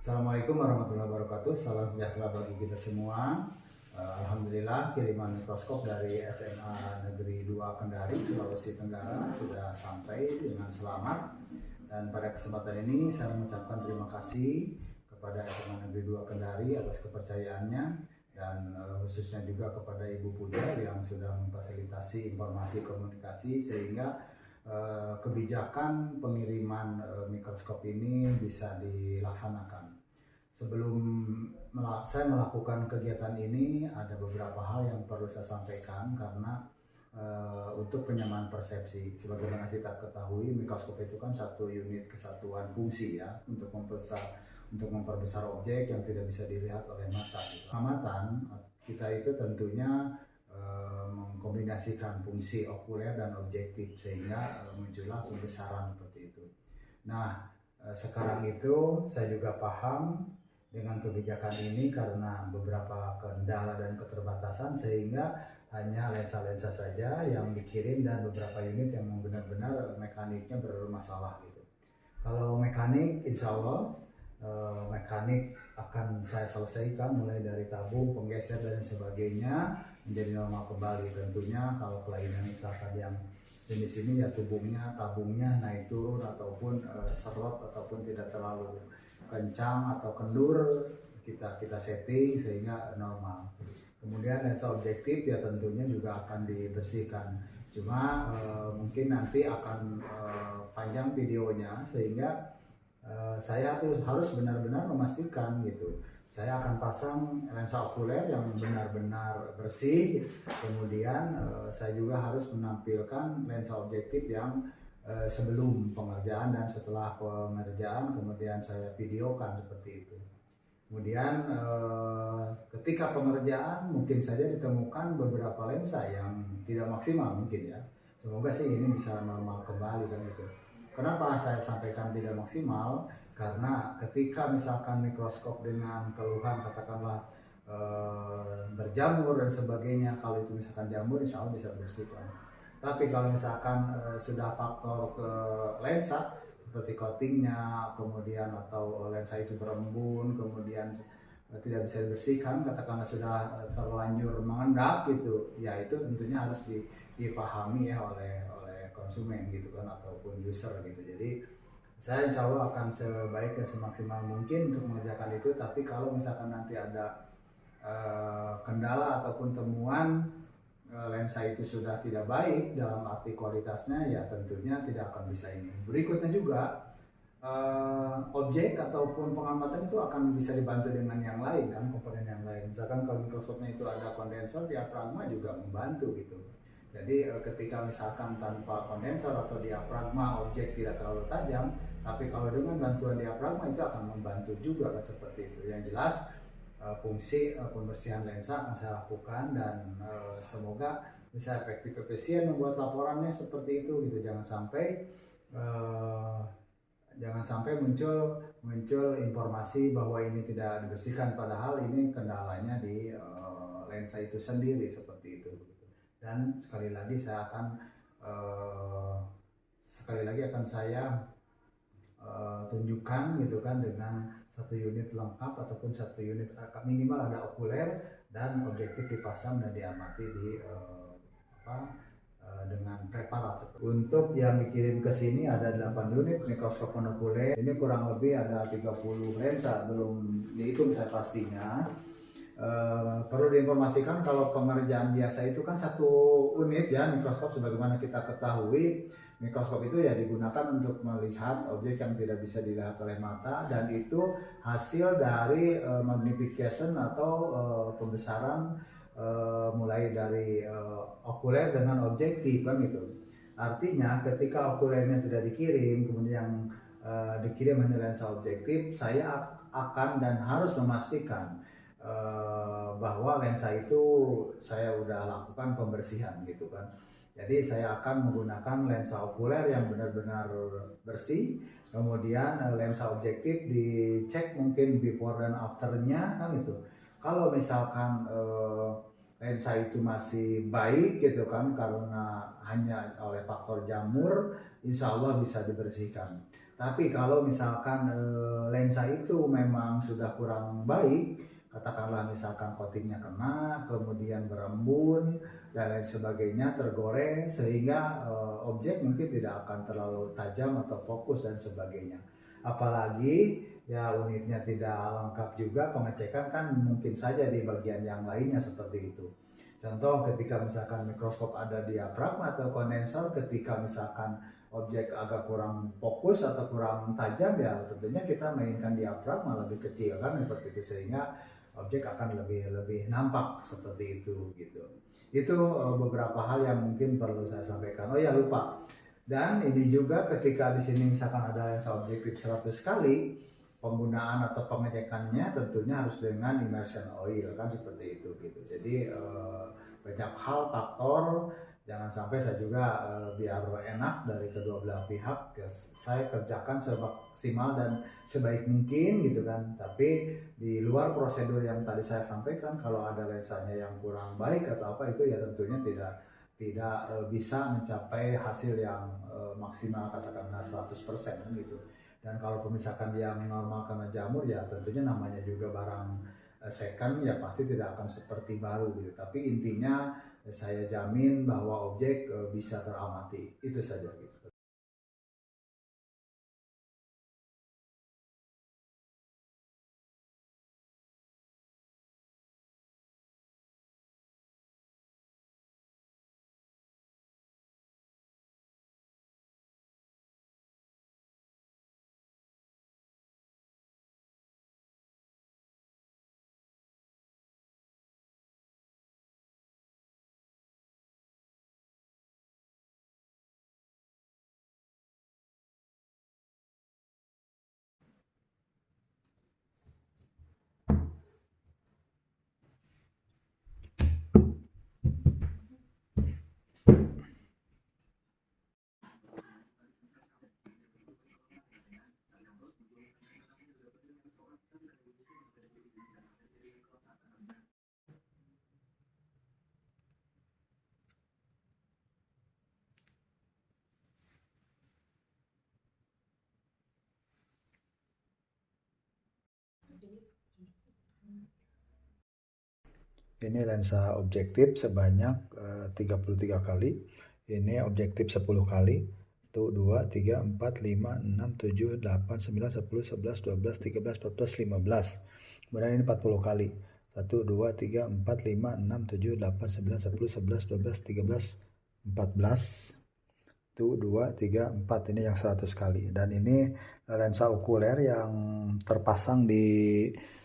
Assalamualaikum warahmatullahi wabarakatuh. Salam sejahtera bagi kita semua. Alhamdulillah kiriman mikroskop dari SMA Negeri 2 Kendari, Sulawesi Tenggara sudah sampai dengan selamat. Dan pada kesempatan ini saya mengucapkan terima kasih kepada SMA Negeri 2 Kendari atas kepercayaannya dan khususnya juga kepada Ibu Puja yang sudah memfasilitasi informasi komunikasi sehingga kebijakan pengiriman mikroskop ini bisa dilaksanakan. Sebelum saya melakukan kegiatan ini, ada beberapa hal yang perlu saya sampaikan karena untuk penyamaan persepsi. Sebagaimana kita ketahui, mikroskop itu kan satu unit kesatuan fungsi ya, untuk memperbesar objek yang tidak bisa dilihat oleh mata. Pengamatan kita itu tentunya mengkombinasikan fungsi okuler dan objektif sehingga muncullah pembesaran seperti itu. Nah, sekarang itu saya juga paham dengan kebijakan ini karena beberapa kendala dan keterbatasan sehingga hanya lensa-lensa saja yang dikirim dan beberapa unit yang benar-benar mekaniknya bermasalah gitu. Kalau mekanik, insya Allah mekanik akan saya selesaikan mulai dari tabung, penggeser dan sebagainya menjadi normal kembali. Tentunya kalau kelainan misalkan yang jenis ini ya tabungnya naik turun ataupun serot ataupun tidak terlalu kencang atau kendur kita setting sehingga normal. Kemudian lensa objektif ya tentunya juga akan dibersihkan. Cuma mungkin nanti akan panjang videonya sehingga saya harus benar-benar memastikan gitu. Saya akan pasang lensa okuler yang benar-benar bersih. Kemudian saya juga harus menampilkan lensa objektif yang sebelum pengerjaan dan setelah pengerjaan kemudian saya videokan seperti itu. Kemudian ketika pengerjaan mungkin saja ditemukan beberapa lensa yang tidak maksimal mungkin ya. Semoga sih ini bisa normal kembali kan gitu. Kenapa saya sampaikan tidak maksimal? Karena ketika misalkan mikroskop dengan keluhan katakanlah berjamur dan sebagainya, kalau itu misalkan jamur insya Allah bisa dibersihkan. Tapi kalau misalkan sudah faktor ke lensa seperti coatingnya, kemudian atau lensa itu berembun, kemudian tidak bisa dibersihkan, katakanlah sudah terlanjur mengendap gitu, ya itu tentunya harus dipahami ya oleh konsumen gitu kan ataupun user gitu. Jadi saya insya Allah akan sebaik dan semaksimal mungkin untuk mengerjakan itu. Tapi kalau misalkan nanti ada kendala ataupun temuan lensa itu sudah tidak baik dalam arti kualitasnya, ya tentunya tidak akan bisa ini. Berikutnya juga objek ataupun pengamatan itu akan bisa dibantu dengan yang lain kan, komponen yang lain. Misalkan kalau mikroskopnya itu ada kondensor, diafragma juga membantu gitu. Jadi ketika misalkan tanpa kondensor atau diafragma objek tidak terlalu tajam, tapi kalau dengan bantuan diafragma itu akan membantu juga kan seperti itu. Yang jelas fungsi pembersihan lensa akan saya lakukan dan semoga bisa efisien membuat laporannya seperti itu gitu. Jangan sampai muncul informasi bahwa ini tidak dibersihkan padahal ini kendalanya di lensa itu sendiri seperti itu. Dan sekali lagi akan saya tunjukkan gitu kan dengan satu unit lengkap ataupun satu unit minimal ada okuler dan objektif dipasang dan diamati dengan preparat. Untuk yang dikirim ke sini ada 8 unit mikroskop monokuler. Ini kurang lebih ada 30 lensa, belum dihitung saya pastinya. Perlu diinformasikan kalau pengerjaan biasa itu kan satu unit ya mikroskop. Sebagaimana kita ketahui, mikroskop itu ya digunakan untuk melihat objek yang tidak bisa dilihat oleh mata, dan itu hasil dari magnification atau pembesaran mulai dari okuler dengan objektif kan gitu. Artinya ketika okulernya tidak dikirim kemudian dikirim hanya lensa objektif, saya akan dan harus memastikan bahwa lensa itu saya udah lakukan pembersihan gitu kan. Jadi saya akan menggunakan lensa okuler yang benar-benar bersih, kemudian lensa objektif dicek mungkin before dan afternya kan itu. Kalau misalkan lensa itu masih baik gitu kan karena hanya oleh faktor jamur, insya Allah bisa dibersihkan. Tapi kalau misalkan lensa itu memang sudah kurang baik, katakanlah misalkan coatingnya kena, kemudian berembun dan lain sebagainya, tergores, sehingga objek mungkin tidak akan terlalu tajam atau fokus dan sebagainya. Apalagi ya unitnya tidak lengkap juga, pengecekan kan mungkin saja di bagian yang lainnya seperti itu. Contoh ketika misalkan mikroskop ada diafragma atau kondensor, ketika misalkan objek agak kurang fokus atau kurang tajam, ya tentunya kita mainkan diafragma lebih kecil kan seperti itu, sehingga objek akan lebih nampak seperti itu gitu. Itu beberapa hal yang mungkin perlu saya sampaikan. Oh ya, lupa. Dan ini juga ketika di sini misalkan ada lensa objektif 100 kali, penggunaan atau pengecekannya tentunya harus dengan immersion oil kan seperti itu gitu. Jadi banyak hal faktor, jangan sampai saya juga biar enak dari kedua belah pihak, ya, saya kerjakan semaksimal dan sebaik mungkin gitu kan. Tapi di luar prosedur yang tadi saya sampaikan, kalau ada lensanya yang kurang baik atau apa, itu ya tentunya tidak bisa mencapai hasil yang maksimal, katakanlah 100% kan gitu. Dan kalau misalkan yang normal karena jamur, ya tentunya namanya juga barang second, ya pasti tidak akan seperti baru gitu. Tapi intinya saya jamin bahwa objek bisa teramati. Itu saja gitu. Ini lensa objektif sebanyak 33 kali. Ini objektif 10 kali. 1, 2, 3, 4, 5, 6, 7, 8, 9, 10, 11, 12, 13, 14, 15. Kemudian ini 40 kali. 1, 2, 3, 4, 5, 6, 7, 8, 9, 10, 11, 12, 13, 14. 1, 2, 3, 4. Ini yang 100 kali. Dan ini lensa okuler yang terpasang di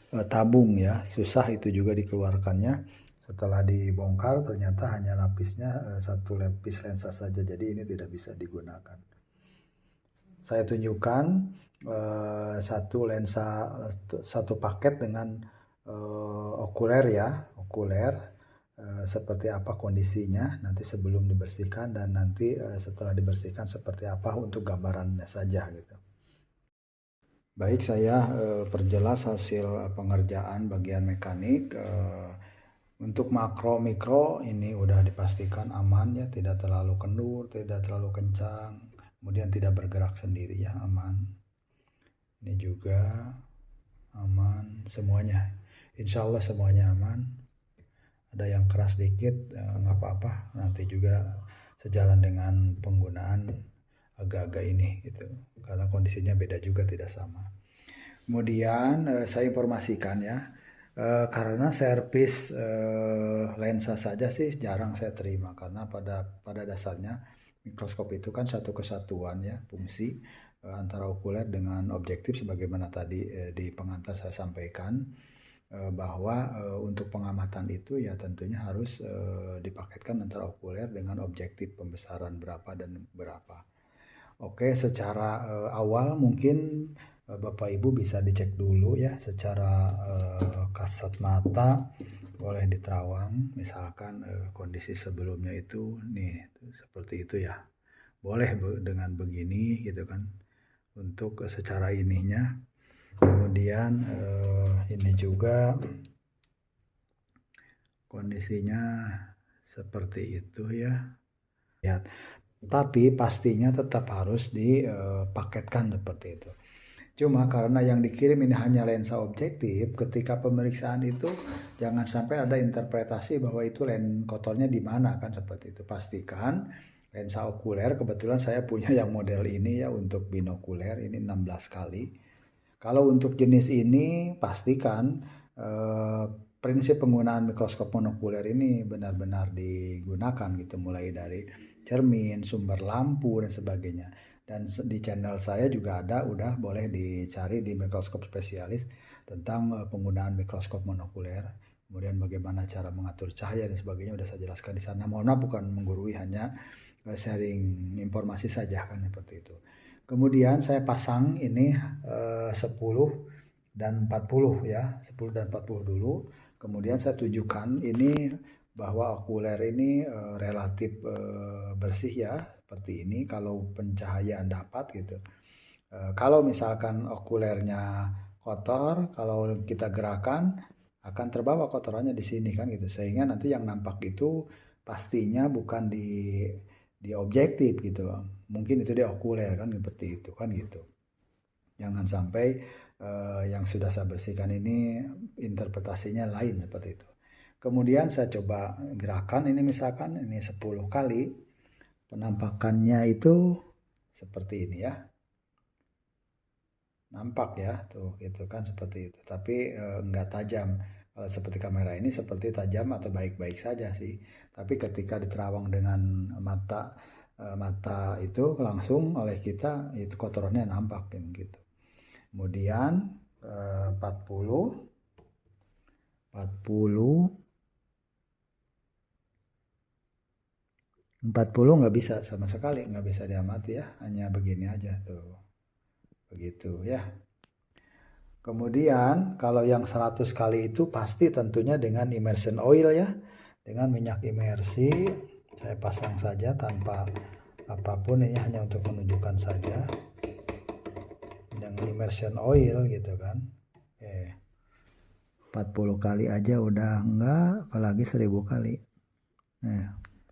tabung ya, susah itu juga dikeluarkannya. Setelah dibongkar ternyata hanya lapisnya satu lapis lensa saja, jadi ini tidak bisa digunakan. Saya tunjukkan satu lensa, satu paket dengan okuler ya, okuler seperti apa kondisinya nanti sebelum dibersihkan, dan nanti setelah dibersihkan seperti apa untuk gambarannya saja gitu. Baik, saya perjelas hasil pengerjaan bagian mekanik. Untuk makro mikro ini udah dipastikan aman ya, tidak terlalu kendur, tidak terlalu kencang, kemudian tidak bergerak sendiri ya, aman. Ini juga aman semuanya, insya Allah semuanya aman. Ada yang keras dikit nggak apa-apa, nanti juga sejalan dengan penggunaan agak-agak ini gitu, karena kondisinya beda juga, tidak sama. Kemudian saya informasikan ya, karena servis lensa saja sih jarang saya terima, karena pada dasarnya mikroskop itu kan satu kesatuan ya, fungsi antara okuler dengan objektif, sebagaimana tadi di pengantar saya sampaikan bahwa untuk pengamatan itu ya tentunya harus dipaketkan antara okuler dengan objektif, pembesaran berapa dan berapa. Oke, secara awal mungkin Bapak Ibu bisa dicek dulu ya secara kasat mata, boleh diterawang misalkan kondisi sebelumnya itu nih seperti itu ya, boleh dengan begini gitu kan untuk secara ininya. Kemudian ini juga kondisinya seperti itu ya. Lihat tapi pastinya tetap harus dipaketkan seperti itu. Cuma karena yang dikirim ini hanya lensa objektif, ketika pemeriksaan itu jangan sampai ada interpretasi bahwa itu lens kotornya di mana kan seperti itu. Pastikan lensa okuler, kebetulan saya punya yang model ini ya untuk binokuler ini 16 kali. Kalau untuk jenis ini pastikan prinsip penggunaan mikroskop monokuler ini benar-benar digunakan gitu, mulai dari cermin, sumber lampu dan sebagainya. Dan di channel saya juga ada, udah boleh dicari di mikroskop spesialis tentang penggunaan mikroskop monokuler. Kemudian bagaimana cara mengatur cahaya dan sebagainya udah saya jelaskan di sana. Mohon maaf bukan menggurui, hanya sharing informasi saja kan seperti itu. Kemudian saya pasang ini 10 dan 40 ya, 10 dan 40 dulu. Kemudian saya tunjukkan ini bahwa okuler ini relatif bersih ya, seperti ini kalau pencahayaan dapat gitu. Kalau misalkan okulernya kotor, kalau kita gerakan akan terbawa kotorannya di sini kan gitu, sehingga nanti yang nampak itu pastinya bukan di objektif gitu, mungkin itu di okuler kan seperti itu kan gitu. Jangan sampai yang sudah saya bersihkan ini interpretasinya lain seperti itu. Kemudian saya coba gerakan ini, misalkan ini 10 kali, penampakannya itu seperti ini ya, nampak ya tuh gitu kan seperti itu, tapi enggak tajam. Kalau seperti kamera ini seperti tajam atau baik-baik saja sih, tapi ketika diterawang dengan mata itu langsung oleh kita itu kotorannya nampak kan gitu. Kemudian 40 nggak bisa sama sekali, nggak bisa diamati ya, hanya begini aja tuh, begitu ya. Kemudian kalau yang 100 kali itu pasti tentunya dengan immersion oil ya, dengan minyak imersi. Saya pasang saja tanpa apapun, ini hanya untuk menunjukkan saja dengan immersion oil gitu kan. 40 kali aja udah enggak, apalagi 1000 kali.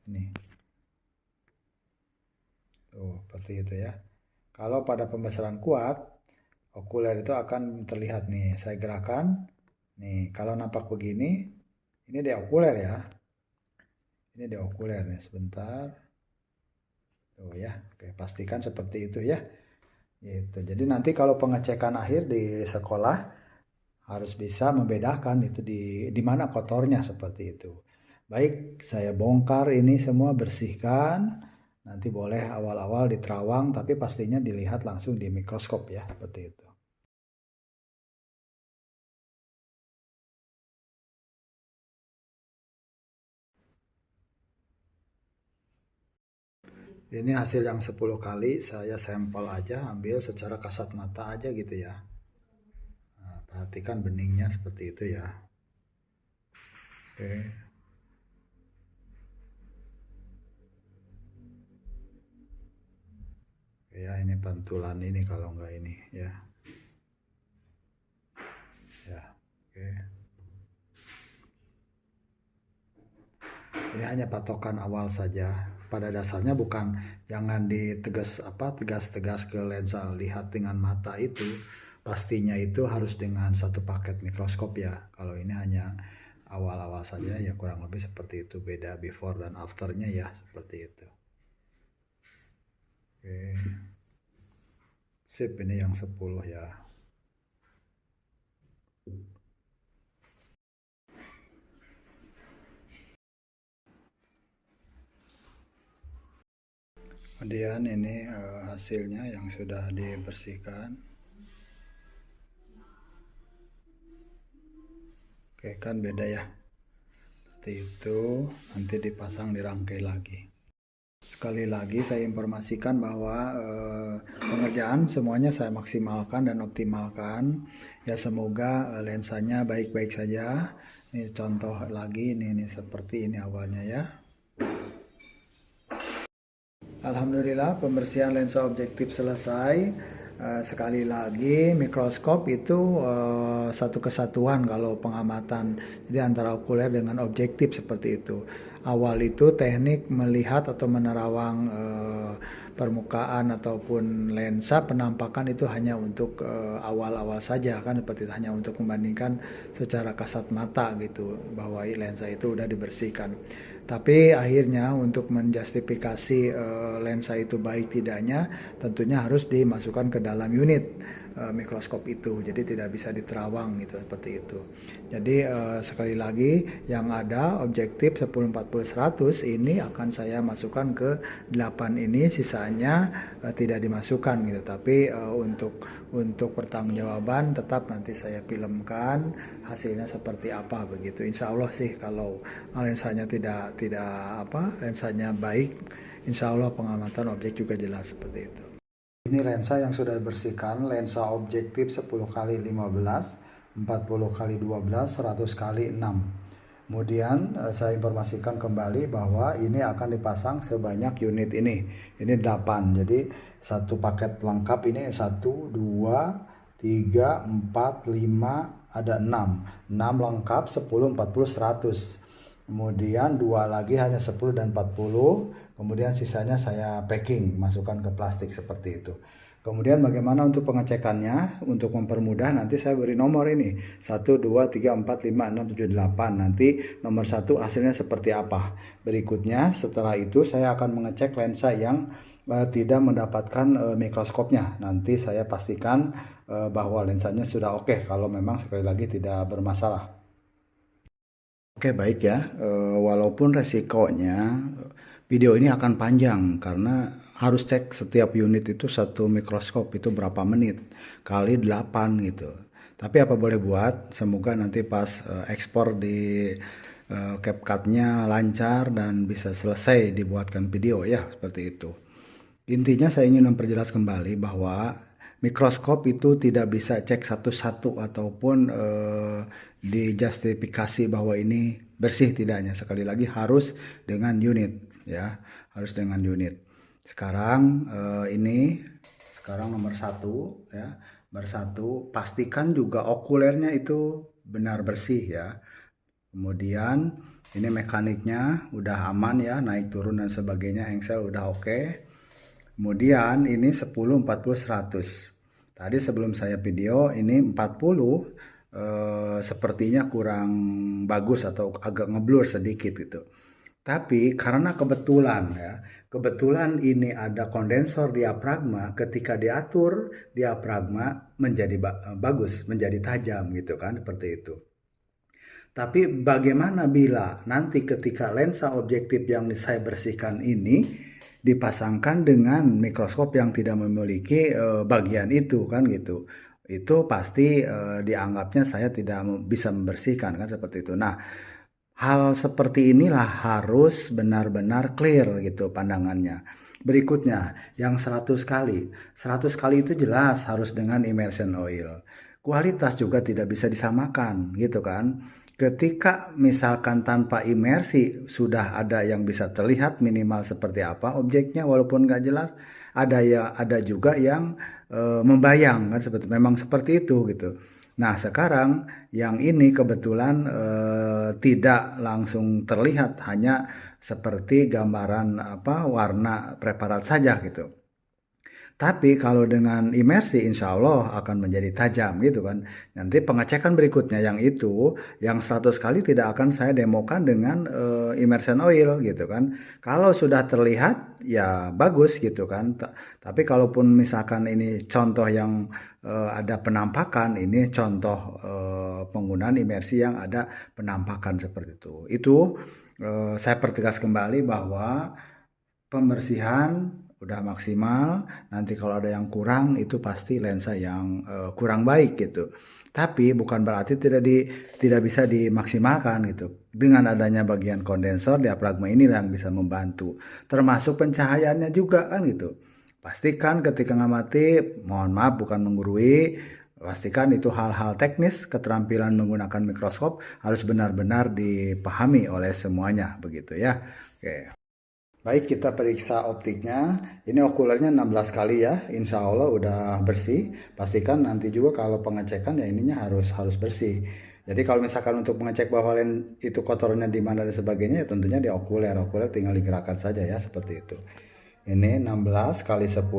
Ini tuh seperti itu ya. Kalau pada pembesaran kuat, okuler itu akan terlihat nih, saya gerakan nih, kalau nampak begini ini di okuler ya, ini di okuler nih, sebentar tuh ya. Oke, pastikan seperti itu ya gitu. Jadi nanti kalau pengecekan akhir di sekolah harus bisa membedakan itu di mana kotornya seperti itu. Baik, saya bongkar ini semua, bersihkan. Nanti boleh awal-awal diterawang, tapi pastinya dilihat langsung di mikroskop ya, seperti itu. Ini hasil yang 10 kali, saya sampel aja, ambil secara kasat mata aja gitu ya. Nah, perhatikan beningnya seperti itu ya. Oke. Ya, ini pantulan ini kalau enggak ini ya. Ya, oke. Ini hanya patokan awal saja. Pada dasarnya bukan, jangan tegas-tegas ke lensa, lihat dengan mata itu. Pastinya itu harus dengan satu paket mikroskop ya. Kalau ini hanya awal-awal saja ya, kurang lebih seperti itu, beda before dan afternya ya, seperti itu. Oke. Sip, ini yang 10 ya. Kemudian ini hasilnya yang sudah dibersihkan. Oke, kan beda ya. Seperti itu, nanti dipasang, dirangkai lagi. Sekali lagi saya informasikan bahwa pengerjaan semuanya saya maksimalkan dan optimalkan. Ya, semoga lensanya baik-baik saja. Ini contoh lagi, ini seperti ini awalnya ya. Alhamdulillah pembersihan lensa objektif selesai. Sekali lagi mikroskop itu satu kesatuan kalau pengamatan, jadi antara okuler dengan objektif seperti itu. awal itu teknik melihat atau menerawang permukaan ataupun lensa penampakan itu hanya untuk awal-awal saja kan, seperti itu, hanya untuk membandingkan secara kasat mata gitu bahwa lensa itu udah dibersihkan. Tapi akhirnya untuk menjustifikasi lensa itu baik tidaknya tentunya harus dimasukkan ke dalam unit mikroskop itu, jadi tidak bisa diterawang gitu, seperti itu. Jadi sekali lagi yang ada objektif 10-40-100 ini akan saya masukkan ke 8 ini, sisanya tidak dimasukkan gitu. Tapi untuk pertanggungjawaban tetap nanti saya filmkan hasilnya seperti apa begitu. Insya Allah sih kalau lensanya lensanya baik, insya Allah pengamatan objek juga jelas seperti itu. Ini lensa yang sudah dibersihkan, lensa objektif 10x15, 40x12, 100x6. Kemudian saya informasikan kembali bahwa ini akan dipasang sebanyak unit ini. Ini 8. Jadi satu paket lengkap ini 1, 2, 3, 4, 5, ada 6. 6 lengkap 10, 40, 100. Kemudian 2 lagi hanya 10 dan 40. Kemudian sisanya saya packing, masukkan ke plastik seperti itu. Kemudian bagaimana untuk pengecekannya? Untuk mempermudah nanti saya beri nomor ini 1, 2, 3, 4, 5, 6, 7, 8. Nanti nomor 1 hasilnya seperti apa. Berikutnya setelah itu saya akan mengecek lensa yang tidak mendapatkan mikroskopnya. Nanti saya pastikan bahwa lensanya sudah oke, kalau memang sekali lagi tidak bermasalah. Oke, baik ya, walaupun resikonya video ini akan panjang karena harus cek setiap unit itu satu mikroskop itu berapa menit kali 8 gitu. Tapi apa boleh buat, semoga nanti pas ekspor di CapCut-nya lancar dan bisa selesai dibuatkan video ya, seperti itu. Intinya saya ingin memperjelas kembali bahwa mikroskop itu tidak bisa cek satu-satu ataupun dijustifikasi bahwa ini bersih tidaknya. Sekali lagi harus dengan unit ya, harus dengan unit. Sekarang sekarang nomor 1 ya. Nomor 1 pastikan juga okulernya itu benar bersih ya. Kemudian ini mekaniknya udah aman ya, naik turun dan sebagainya, engsel udah oke. Kemudian ini 10, 40, 100. Tadi sebelum saya video ini 40 sepertinya kurang bagus atau agak ngeblur sedikit gitu. Tapi karena kebetulan ini ada kondensor diafragma, ketika diatur diafragma menjadi bagus, menjadi tajam gitu kan, seperti itu. Tapi bagaimana bila nanti ketika lensa objektif yang saya bersihkan ini dipasangkan dengan mikroskop yang tidak memiliki bagian itu kan gitu. Itu pasti dianggapnya saya tidak bisa membersihkan kan, seperti itu. Nah, hal seperti inilah harus benar-benar clear gitu pandangannya. Berikutnya yang 100 kali. 100 kali itu jelas harus dengan immersion oil. Kualitas juga tidak bisa disamakan gitu kan. Ketika misalkan tanpa imersi sudah ada yang bisa terlihat minimal seperti apa objeknya walaupun nggak jelas, ada juga yang membayang kan, memang seperti itu gitu. Nah sekarang yang ini kebetulan tidak langsung terlihat, hanya seperti gambaran warna preparat saja gitu. Tapi kalau dengan imersi insya Allah akan menjadi tajam gitu kan. Nanti pengecekan berikutnya yang 100 kali tidak akan saya demokan dengan immersion oil gitu kan. Kalau sudah terlihat ya bagus gitu kan. Tapi kalaupun misalkan ini contoh yang ada penampakan, ini contoh penggunaan imersi yang ada penampakan seperti itu. Itu saya pertegas kembali bahwa pembersihan udah maksimal. Nanti kalau ada yang kurang itu pasti lensa yang kurang baik gitu. Tapi bukan berarti tidak bisa dimaksimalkan gitu. Dengan adanya bagian kondensor diafragma ini yang bisa membantu. Termasuk pencahayaannya juga kan gitu. Pastikan ketika ngamati, mohon maaf bukan menggurui, pastikan itu hal-hal teknis, keterampilan menggunakan mikroskop harus benar-benar dipahami oleh semuanya begitu ya. Oke. Baik, kita periksa optiknya. Ini okulernya 16 kali ya, insya Allah udah bersih. Pastikan nanti juga kalau pengecekan ya ininya harus bersih. Jadi kalau misalkan untuk mengecek bahwa lens itu kotornya di mana dan sebagainya, ya tentunya di okuler. Okuler tinggal digerakkan saja ya, seperti itu. Ini 16 kali 10.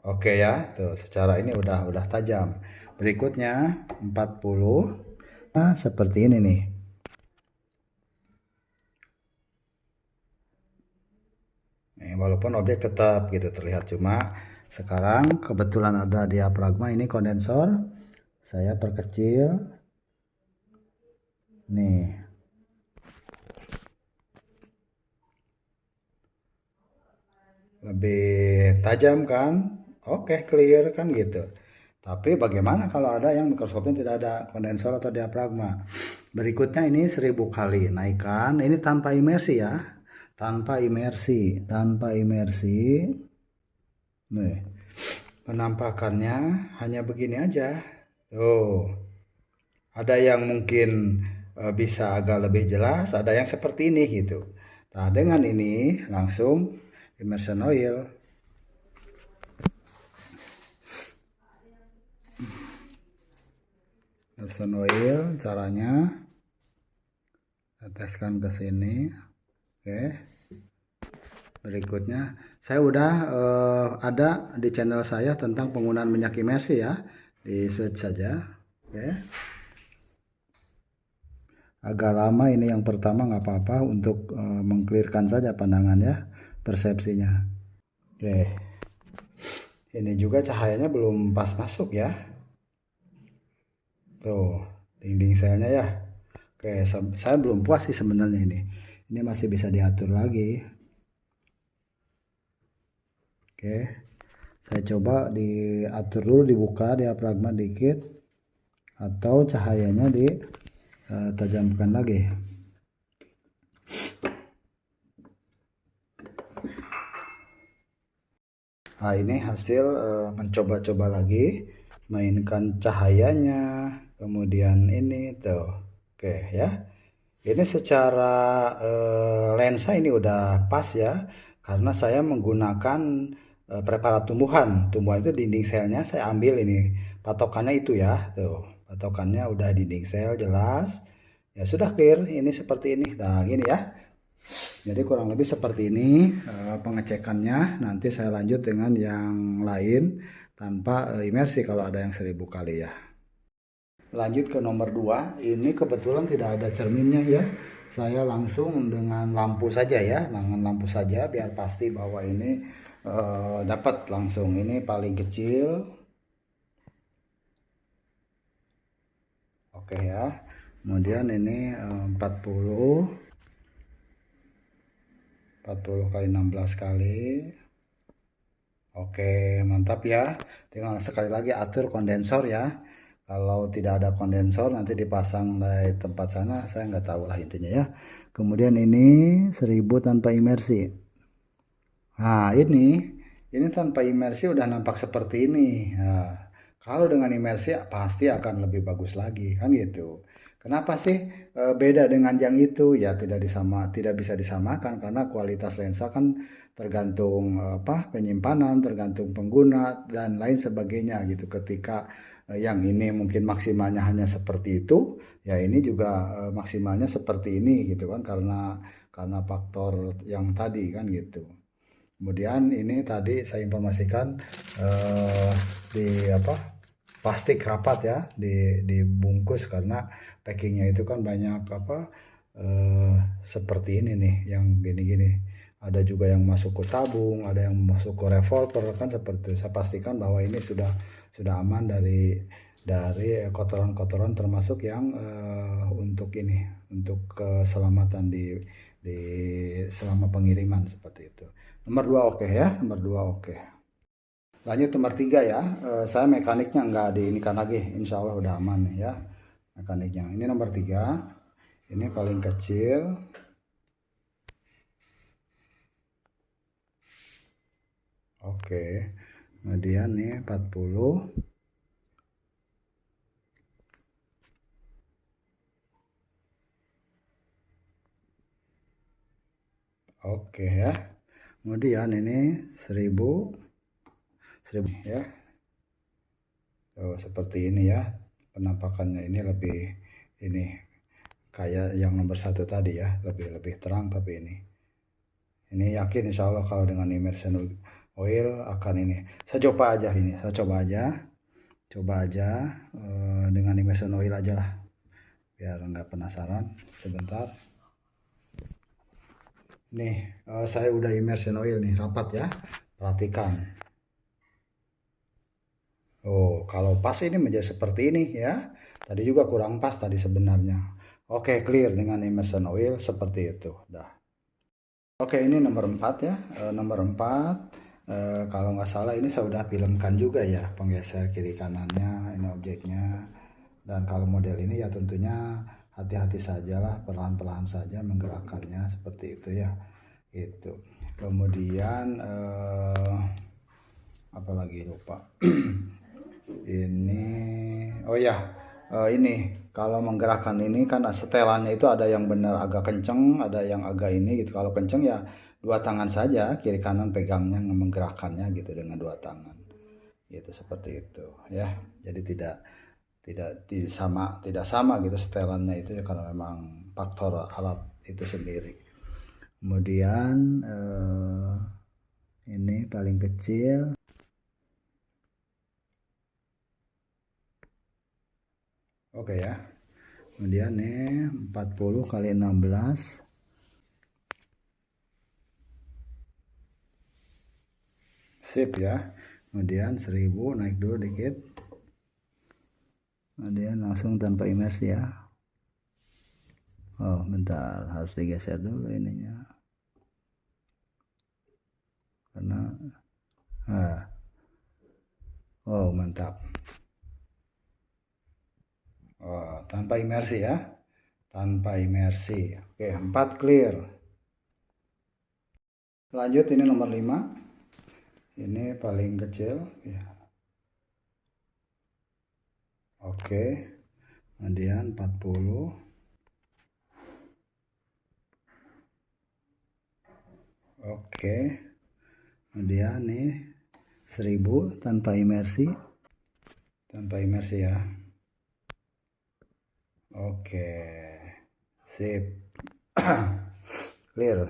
Oke ya, tuh secara ini udah tajam. Berikutnya 40. Nah, seperti ini nih. Walaupun objek tetap gitu terlihat, cuma sekarang kebetulan ada diafragma ini kondensor, saya perkecil nih, lebih tajam kan, oke clear kan gitu. Tapi bagaimana kalau ada yang mikroskopnya tidak ada kondensor atau diafragma? Berikutnya ini 1000 kali naikkan, ini tanpa imersi ya, tanpa imersi nih, penampakannya hanya begini aja. Tuh, ada yang mungkin bisa agak lebih jelas, ada yang seperti ini gitu. Nah, dengan ini langsung immersion oil. Immersion oil caranya teteskan ke sini. Oke. Berikutnya saya udah ada di channel saya tentang penggunaan minyak imersi ya, di search saja. Oke. Agak lama ini yang pertama, nggak apa-apa untuk mengklirkan saja pandangan ya, persepsinya. Oke, ini juga cahayanya belum pas masuk ya, tuh dinding selnya ya. Oke, saya belum puas sih sebenarnya, ini masih bisa diatur lagi. Oke, saya coba diatur dulu, dibuka diafragma dikit, atau cahayanya ditajamkan lagi. Nah, ini hasil mencoba-coba lagi, mainkan cahayanya, kemudian ini tuh. Oke ya, ini secara lensa ini udah pas ya, karena saya menggunakan preparat tumbuhan itu dinding selnya saya ambil, ini patokannya itu ya, tuh patokannya udah dinding sel jelas ya, sudah clear. Ini seperti ini, nah gini ya. Jadi kurang lebih seperti ini pengecekannya. Nanti saya lanjut dengan yang lain tanpa imersi kalau ada yang 1000 kali ya. Lanjut ke nomor 2. Ini kebetulan tidak ada cerminnya ya. Saya langsung dengan lampu saja ya, dengan lampu saja biar pasti bahwa ini dapat langsung. Ini paling kecil. Oke ya. Kemudian ini 40 kali 16 kali. Oke, mantap ya. Tinggal sekali lagi atur kondensor ya. Kalau tidak ada kondensor nanti dipasang di tempat sana, saya nggak tahu lah intinya ya. Kemudian ini 1000 tanpa imersi. Nah, ini tanpa imersi udah nampak seperti ini. Nah, kalau dengan imersi pasti akan lebih bagus lagi kan gitu. Kenapa sih beda dengan yang itu? Ya tidak bisa disamakan karena kualitas lensa kan tergantung penyimpanan, tergantung pengguna dan lain sebagainya gitu. Ketika yang ini mungkin maksimalnya hanya seperti itu, ya ini juga maksimalnya seperti ini gitu kan, karena faktor yang tadi kan gitu. Kemudian ini tadi saya informasikan di plastik rapat ya, dibungkus karena packingnya itu kan banyak seperti ini nih, yang gini-gini. Ada juga yang masuk ke tabung, ada yang masuk ke revolver kan, seperti itu. Saya pastikan bahwa ini sudah aman dari kotoran-kotoran, termasuk yang untuk keselamatan di selama pengiriman seperti itu. Nomor 2 oke ya, nomor 2 oke. Lanjut nomor 3 ya. Saya mekaniknya nggak diinikan lagi, insya Allah udah aman ya mekaniknya. Ini nomor 3, ini paling kecil. Oke, kemudian nih 40. Oke ya. Kemudian ini 1000 ya. Tuh, seperti ini ya penampakannya. Ini lebih ini kayak yang nomor 1 tadi ya, lebih terang. Tapi ini yakin insya Allah kalau dengan immersion oil akan ini. Saya coba aja dengan immersion oil aja lah, biar nggak penasaran. Sebentar. Nih saya udah immersion oil nih, rapat ya, perhatikan. Oh, kalau pas ini menjadi seperti ini ya. Tadi juga kurang pas tadi sebenarnya. Oke, clear dengan immersion oil seperti itu. Dah. Oke, ini nomor 4 ya. Nomor 4, kalau nggak salah ini saya udah filmkan juga ya, penggeser kiri kanannya, ini objeknya. Dan kalau model ini ya tentunya hati-hati sajalah, pelan-pelan saja menggerakkannya seperti itu ya. Itu. Kemudian apalagi lupa. Ini oh ya, ini kalau menggerakkan ini kan setelannya itu ada yang benar agak kenceng, ada yang agak ini gitu. Kalau kenceng ya 2 tangan saja, kiri kanan pegangnya menggerakkannya gitu dengan 2 tangan. Gitu, seperti itu ya. Jadi tidak sama gitu setelannya itu ya, karena memang faktor alat itu sendiri. Kemudian ini paling kecil. Oke ya. Kemudian nih 40 kali 16. Sip ya. Kemudian 1000, naik dulu dikit. Kemudian langsung tanpa imersi ya. Oh, bentar, harus digeser dulu ininya. Karena oh, mantap. Oh, tanpa imersi ya. Tanpa imersi. Oke, 4 clear. Lanjut, ini nomor 5. Ini paling kecil ya. Oke. Kemudian 40. Oke. Kemudian nih 1000 tanpa imersi. Tanpa imersi ya. Oke. Sip. Clear.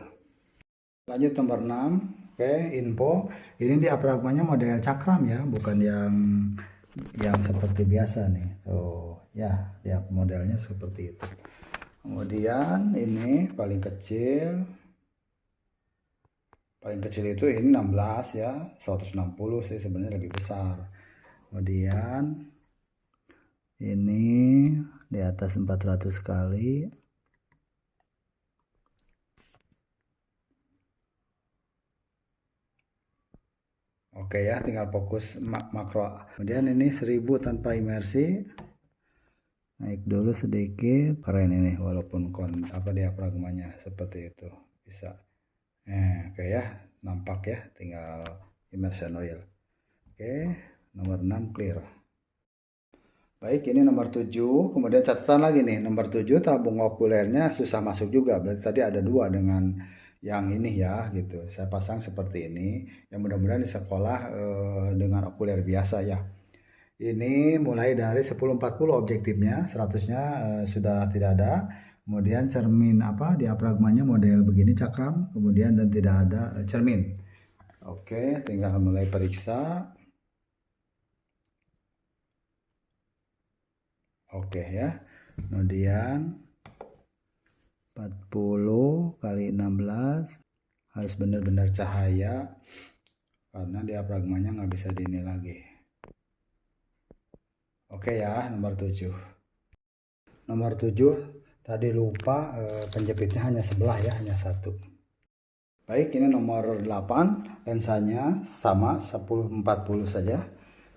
Lanjut nomor 6. Oke, info. Ini diafragmanya model cakram ya, bukan yang seperti biasa nih. Oh, ya, dia modelnya seperti itu. Kemudian ini paling kecil. Paling kecil itu ini 16 ya, 160 sih sebenarnya lebih besar. Kemudian ini di atas 400 kali. Oke ya, tinggal fokus makro. Kemudian ini 1000 tanpa imersi. Naik dulu sedikit. Keren ini walaupun diafragmanya seperti itu. Bisa. Oke ya, nampak ya, tinggal immersion oil. Oke, nomor 6 clear. Baik, ini nomor 7. Kemudian catatan lagi nih, nomor 7 tabung okulernya susah masuk juga. Berarti tadi ada 2 dengan yang ini ya gitu. Saya pasang seperti ini. Ya mudah-mudahan di sekolah dengan okuler biasa ya. Ini mulai dari 1040 objektifnya, 100-nya sudah tidak ada. Kemudian cermin diafragmanya model begini cakram, kemudian dan tidak ada cermin. Oke, tinggal mulai periksa. Oke ya. Kemudian 40 kali 16 harus benar-benar cahaya karena diafragmanya nggak bisa dini lagi. Oke ya, nomor 7. Nomor 7 tadi lupa penjepitnya hanya sebelah ya, hanya 1. Baik, ini nomor 8, lensanya sama 1040 saja.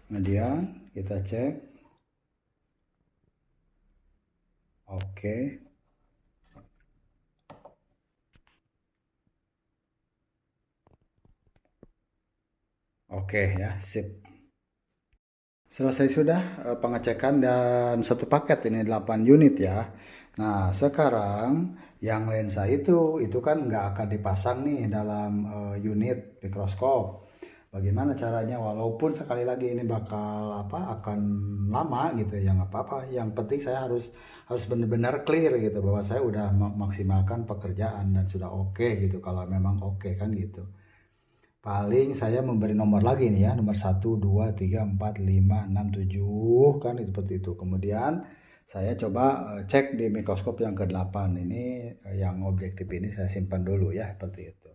Kemudian kita cek. Oke. Oke ya, sip. Selesai sudah pengecekan dan satu paket ini 8 unit ya. Nah, sekarang yang lensa itu kan nggak akan dipasang nih dalam unit mikroskop. bagaimana caranya, walaupun sekali lagi ini bakal akan lama gitu ya, nggak apa-apa, yang penting saya harus benar-benar clear gitu bahwa saya udah memaksimalkan pekerjaan dan sudah oke gitu, kalau memang oke kan gitu. Paling saya memberi nomor lagi nih ya, nomor 1 2 3 4 5 6 7 kan, itu seperti itu. Kemudian saya coba cek di mikroskop yang ke-8 ini, yang objektif ini saya simpan dulu ya, seperti itu.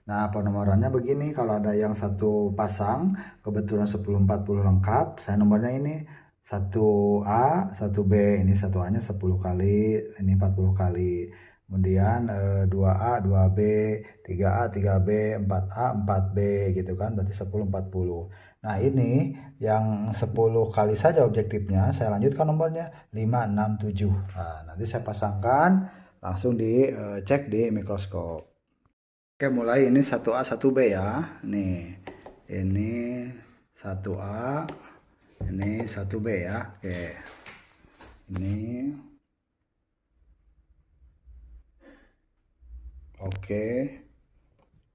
Nah, penomorannya begini, kalau ada yang satu pasang kebetulan 1040 lengkap, saya nomornya ini 1A, 1B, ini 1A-nya 10 kali, ini 40 kali. Kemudian 2A, 2B, 3A, 3B, 4A, 4B gitu kan, berarti 10 40. Nah, ini yang 10 kali saja objektifnya, saya lanjutkan nomornya 5 6 7. Nah, nanti saya pasangkan, langsung dicek di mikroskop. Oke, mulai ini 1A 1B ya. Nih. Ini 1A, ini 1B ya. Oke. Ini oke.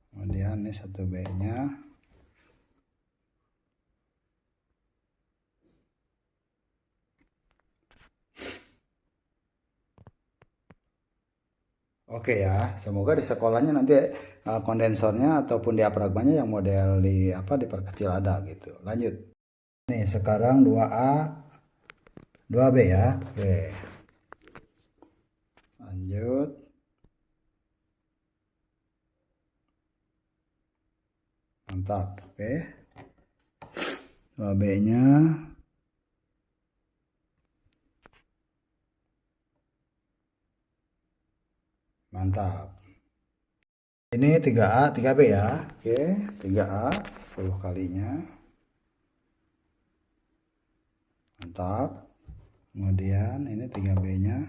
Kemudian ini 1B-nya. Oke ya, semoga di sekolahnya nanti kondensornya ataupun diafragmanya yang model diperkecil ada gitu. Lanjut. Nih, sekarang 2A, 2B ya. Oke. Lanjut. Mantap. Oke. 2B-nya. Mantap. Ini 3A, 3B ya. Oke, 3A 10 kalinya. Mantap. Kemudian ini 3B-nya.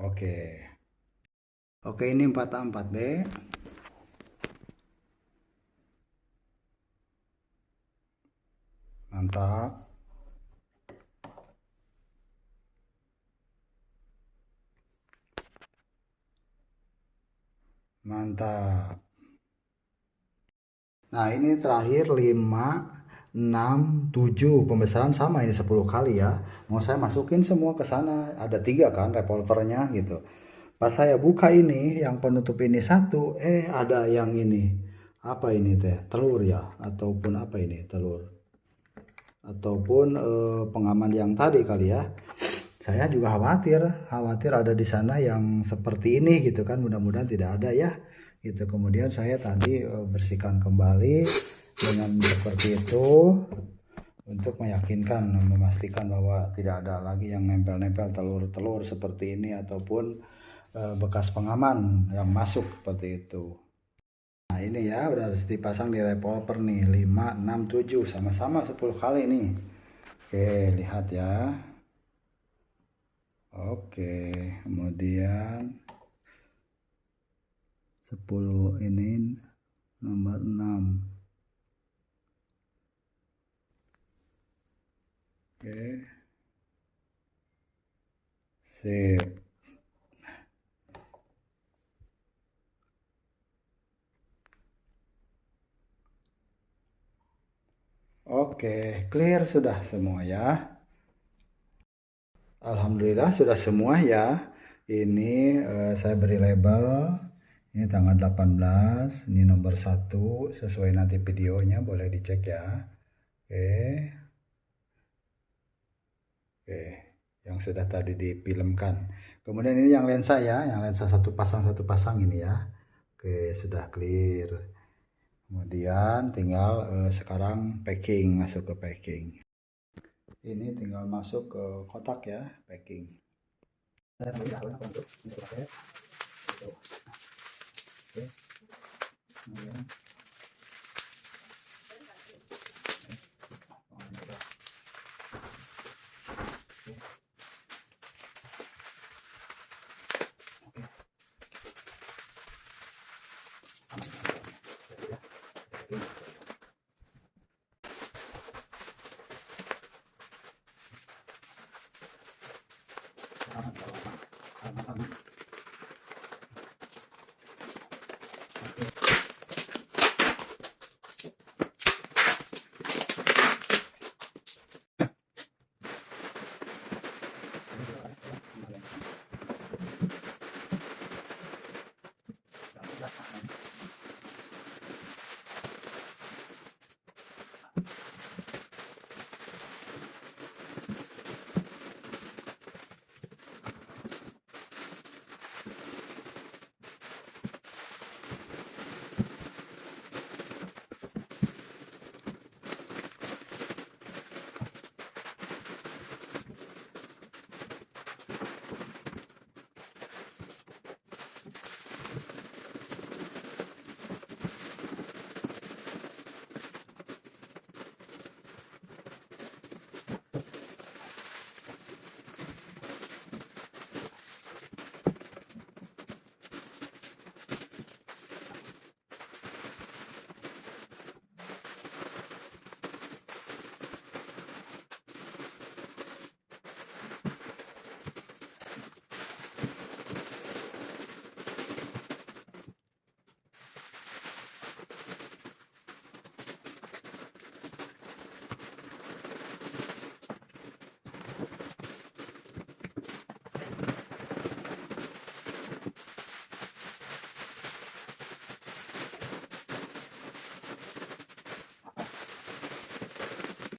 Oke. Oke, ini 4A, 4B. Mantap. Mantap. Nah, ini terakhir 5, 6, 7. Pembesaran sama, ini 10 kali ya. Mau saya masukin semua ke sana. Ada 3 kan revolvernya gitu. Pas saya buka ini, yang penutup ini 1, ada yang ini. Apa ini teh? Telur ya? Ataupun apa ini? Telur. Ataupun pengaman yang tadi kali ya. Saya juga khawatir ada di sana yang seperti ini gitu kan, mudah-mudahan tidak ada ya gitu. Kemudian saya tadi bersihkan kembali dengan seperti itu untuk meyakinkan, memastikan bahwa tidak ada lagi yang nempel-nempel telur-telur seperti ini ataupun bekas pengaman yang masuk seperti itu. Nah, ini ya udah harus dipasang di revolver nih, 5 6 7 sama-sama 10 kali nih. Oke, lihat ya. Oke, kemudian 10 ini nomor 6. Oke. Sip. Oke, clear sudah semua ya. Alhamdulillah sudah semua ya. Ini saya beri label. Ini tanggal 18, ini nomor 1, sesuai nanti videonya, boleh dicek ya. Oke. Oke, yang sudah tadi difilmkan. Kemudian ini yang lensa ya, yang lensa satu pasang ini ya. Oke, sudah clear. Kemudian tinggal sekarang packing, masuk ke packing. Ini tinggal masuk ke kotak ya, packing. Oke.